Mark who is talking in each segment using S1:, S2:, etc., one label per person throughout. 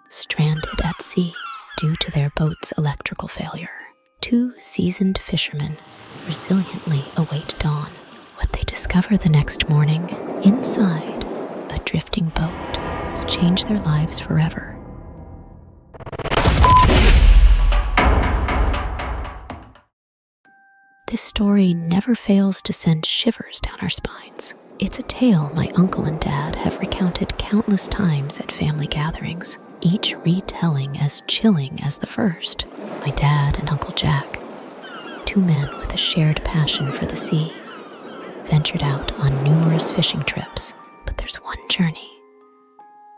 S1: stranded at sea due to their boat's electrical failure. Two seasoned fishermen resiliently await dawn. What they discover the next morning, inside a drifting boat, will change their lives forever. This story never fails to send shivers down our spines. It's a tale my uncle and dad have recounted countless times at family gatherings, each retelling as chilling as the first. My dad and Uncle Jack, two men with a shared passion for the sea, ventured out on numerous fishing trips, but there's one journey,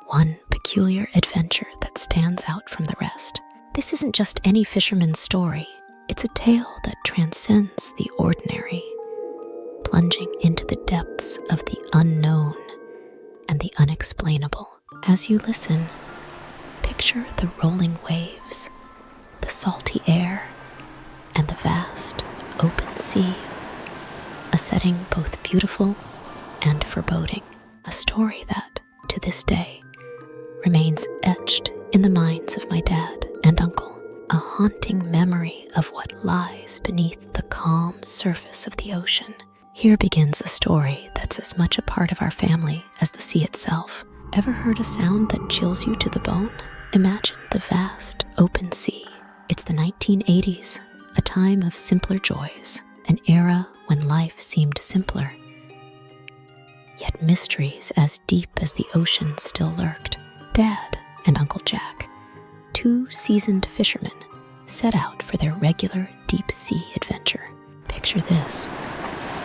S1: one peculiar adventure that stands out from the rest. This isn't just any fisherman's story. It's a tale that transcends the ordinary, plunging into the depths of the unknown and the unexplainable. As you listen, picture the rolling waves, the salty air, and the vast, open sea, a setting both beautiful and foreboding, a story that, to this day, remains etched in the minds of my dad and uncle. A haunting memory of what lies beneath the calm surface of the ocean. Here begins a story that's as much a part of our family as the sea itself. Ever heard a sound that chills you to the bone? Imagine the vast, open sea. It's the 1980s, a time of simpler joys, an era when life seemed simpler. Yet mysteries as deep as the ocean still lurked. Dad and Uncle Jack, two seasoned fishermen, set out for their regular deep-sea adventure. Picture this,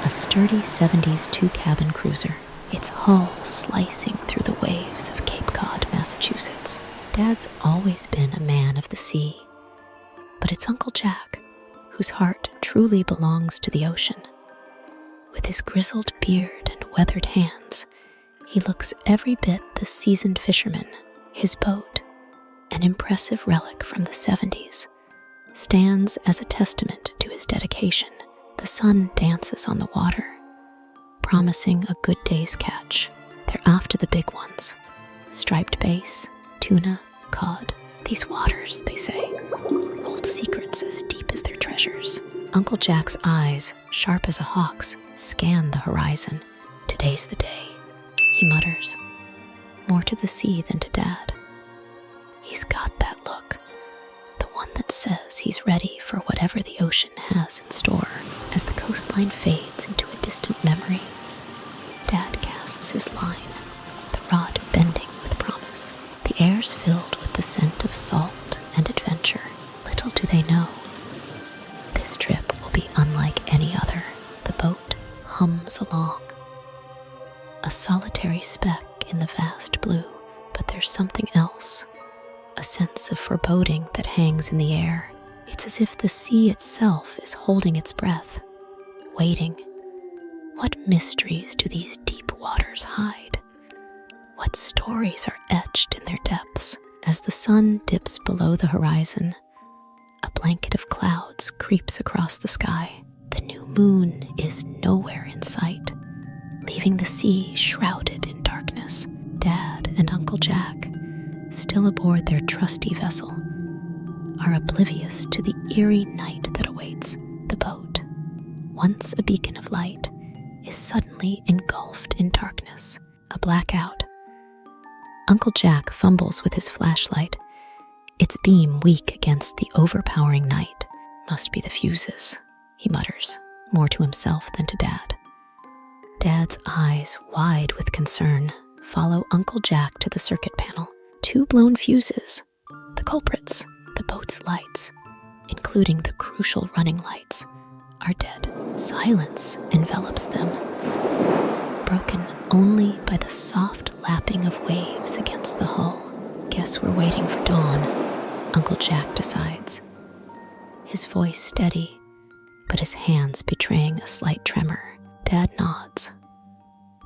S1: a sturdy 70s two-cabin cruiser, its hull slicing through the waves of Cape Cod, Massachusetts. Dad's always been a man of the sea, but it's Uncle Jack, whose heart truly belongs to the ocean. With his grizzled beard and weathered hands, he looks every bit the seasoned fisherman. His boat, an impressive relic from the 70s, stands as a testament to his dedication. The sun dances on the water, promising a good day's catch. They're after the big ones, striped bass, tuna, cod. These waters, they say, hold secrets as deep as their treasures. Uncle Jack's eyes, sharp as a hawk's, scan the horizon. Today's the day, he mutters, more to the sea than to Dad. He's got that look, the one that says he's ready for whatever the ocean has in store. As the coastline fades into a distant memory, Dad casts his line, the rod bending with promise. The air's filled with the scent of salt and adventure. Little do they know, this trip will be unlike any other. The boat hums along, a solitary speck in the vast blue, but there's something else, a sense of foreboding that hangs in the air. It's as if the sea itself is holding its breath, waiting. What mysteries do these deep waters hide? What stories are etched in their depths? As the sun dips below the horizon, a blanket of clouds creeps across the sky. The new moon is nowhere in sight, leaving the sea shrouded in darkness. Dad and Uncle Jack, still aboard their trusty vessel, are oblivious to the eerie night that awaits. The boat, once a beacon of light, is suddenly engulfed in darkness, a blackout. Uncle Jack fumbles with his flashlight, its beam weak against the overpowering night. Must be the fuses, he mutters, more to himself than to Dad. Dad's eyes, wide with concern, follow Uncle Jack to the circuit panel. Two blown fuses, the culprits. The boat's lights, including the crucial running lights, are dead. Silence envelops them, broken only by the soft lapping of waves against the hull. Guess we're waiting for dawn, Uncle Jack decides, his voice steady, but his hands betraying a slight tremor. Dad nods,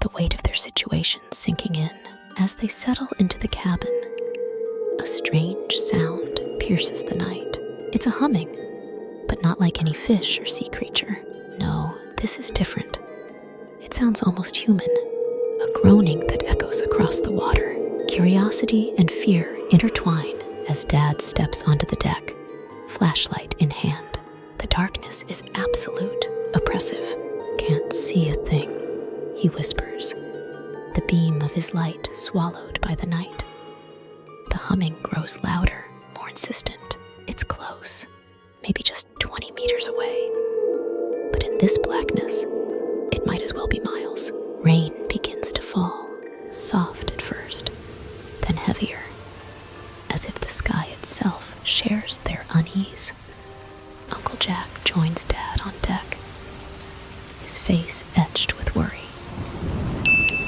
S1: the weight of their situation sinking in. As they settle into the cabin, a strange sound pierces the night. It's a humming, but not like any fish or sea creature. No, this is different. It sounds almost human, a groaning that echoes across the water. Curiosity and fear intertwine as Dad steps onto the deck, flashlight in hand. The darkness is absolute, oppressive. "Can't see a thing," he whispers, the beam of his light swallowed by the night. The humming grows louder, more insistent. It's close, maybe just 20 meters away. But in this blackness, it might as well be miles. Rain begins to fall, soft at first, then heavier, as if the sky itself shares their unease. Uncle Jack joins Dad on deck, his face etched with worry.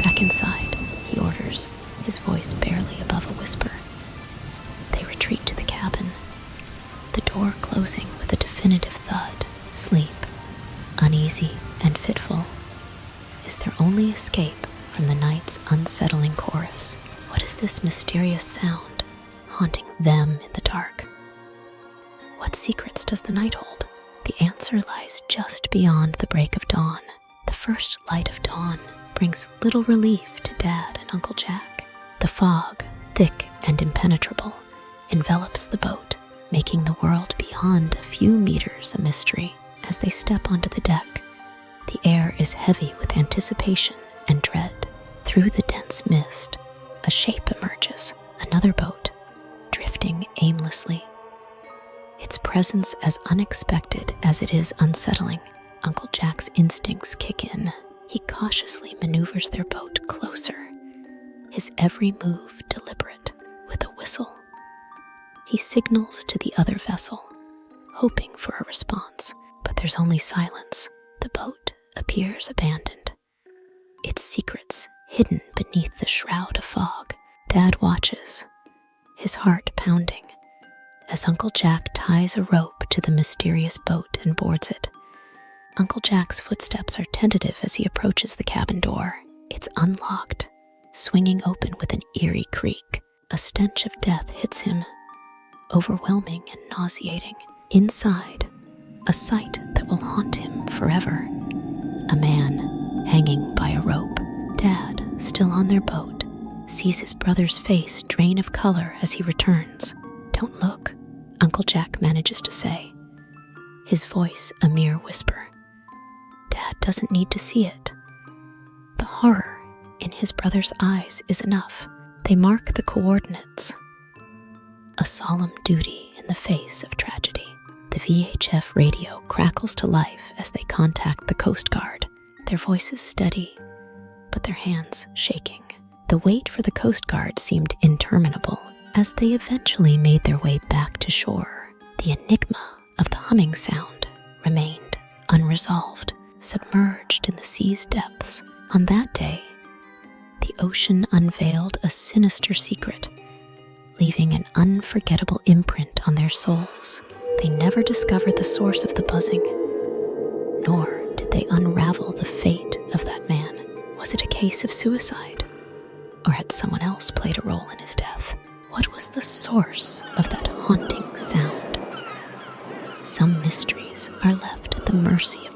S1: "Back inside," he orders, his voice barely above a whisper. They retreat to the cabin, the door closing with a definitive thud. Sleep, uneasy and fitful, is their only escape from the night's unsettling chorus. What is this mysterious sound haunting them in the dark? What secrets does the night hold? The answer lies just beyond the break of dawn. The first light of dawn brings little relief to Dad and Uncle Jack. The fog, thick and impenetrable, envelops the boat, making the world beyond a few meters a mystery. As they step onto the deck, the air is heavy with anticipation and dread. Through the dense mist, a shape emerges, another boat, drifting aimlessly. Its presence as unexpected as it is unsettling. Uncle Jack's instincts kick in. He cautiously maneuvers their boat closer, his every move deliberate. With a whistle, he signals to the other vessel, hoping for a response. But there's only silence. The boat appears abandoned, its secrets hidden beneath the shroud of fog. Dad watches, his heart pounding, as Uncle Jack ties a rope to the mysterious boat and boards it. Uncle Jack's footsteps are tentative as he approaches the cabin door. It's unlocked, swinging open with an eerie creak. A stench of death hits him, overwhelming and nauseating. Inside, a sight that will haunt him forever. A man hanging by a rope. Dad, still on their boat, sees his brother's face drain of color as he returns. "Don't look," Uncle Jack manages to say, his voice a mere whisper. Dad doesn't need to see it. The horror in his brother's eyes is enough. They mark the coordinates. A solemn duty in the face of tragedy. The VHF radio crackles to life as they contact the Coast Guard, their voices steady, but their hands shaking. The wait for the Coast Guard seemed interminable. As they eventually made their way back to shore, the enigma of the humming sound remained unresolved, submerged in the sea's depths. On that day, the ocean unveiled a sinister secret, leaving an unforgettable imprint on their souls. They never discovered the source of the buzzing, nor did they unravel the fate of that man. Was it a case of suicide, or had someone else played a role in his death? What was the source of that haunting sound? Some mysteries are left at the mercy of